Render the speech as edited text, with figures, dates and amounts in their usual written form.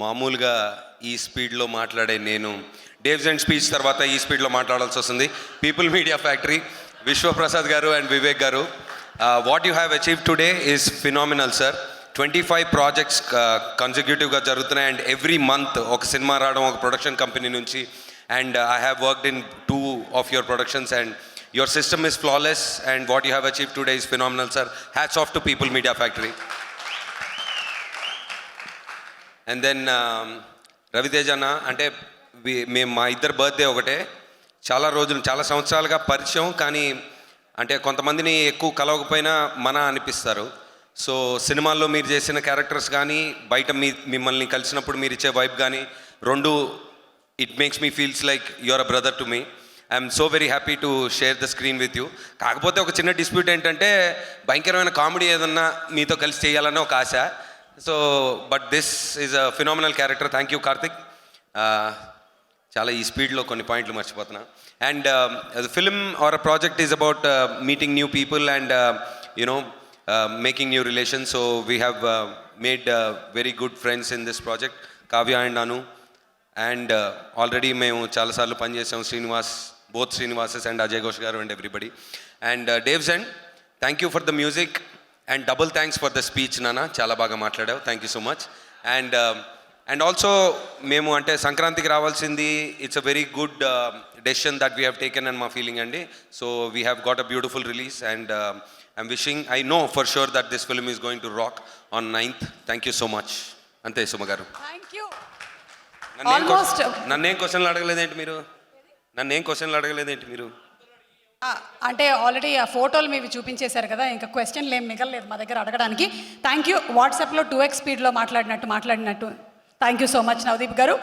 మామూలుగా ఈ స్పీడ్లో మాట్లాడే నేను డేవ్స్ అండ్ స్పీచ్ తర్వాత ఈ స్పీడ్లో మాట్లాడాల్సి వస్తుంది. పీపుల్ మీడియా ఫ్యాక్టరీ, విశ్వప్రసాద్ గారు and Vivek garu, what you have achieve today is phenomenal sir. 25 projects కన్సిక్యూటివ్గా జరుగుతున్నాయి అండ్ ఎవ్రీ మంత్ ఒక సినిమా రావడం ఒక ప్రొడక్షన్ కంపెనీ నుంచి. And I have worked in 2 of your productions and your system is flawless and what you have achieved today is phenomenal sir. Hats off to People Media Factory. And then Ravi Tejana అంటే మేము మా ఇద్దరు birthday ఒకటే. చాలా రోజులు చాలా సంవత్సరాలుగా పరిచయం, కానీ అంటే కొంతమందిని ఎక్కువ కలవకపోయినా మన అనిపిస్తారు. సో సినిమాల్లో మీరు చేసిన క్యారెక్టర్స్ కానీ బయట మిమ్మల్ని కలిసినప్పుడు మీరు ఇచ్చే వైబ్ కానీ రెండు it makes me feels like your a brother to me. I'm so very happy to share the screen with you. కాకపోతే ఒక చిన్న డిస్ప్యూట్ ఏంటంటే భయంకరమైన కామెడీ ఏదన్నా మీతో కలిసి చేయాలని ఒక ఆశ. So but this is a phenomenal character. Thank you Karthik. చాలా ఈ స్పీడ్లో కొన్ని పాయింట్లు మర్చిపోతున్నా. And the film or a project is about meeting new people and you know making new relations. So we have made very good friends in this project, Kavya and Anu. And already మేము చాలాసార్లు పనిచేసాం, both Srinivases and Ajay Ghosh garu and everybody. And Dave Zen, thank you for the music and double thanks for the speech Nana, చాలా బాగా మాట్లాడావు, thank you so much. And also మేము అంటే సంక్రాంతికి రావాల్సింది, it's a very good decision that we have taken and మా feeling అండి. So we have got a beautiful release and I'm wishing, I know for sure that this film is going to rock on 9th. Thank you so much. Ante Suma garu. Thank you. Almost నన్నేం క్వశ్చన్లు అడగలేదేంటి మీరు? అంటే already ఆ ఫోటోలు మీవి చూపించేశారు కదా, ఇంకా క్వశ్చన్లు ఏం మిగలలేదు మా దగ్గర అడగడానికి. Thank you. వాట్సాప్లో 2x స్పీడ్లో మాట్లాడినట్టు thank you so much Navdeep గారు.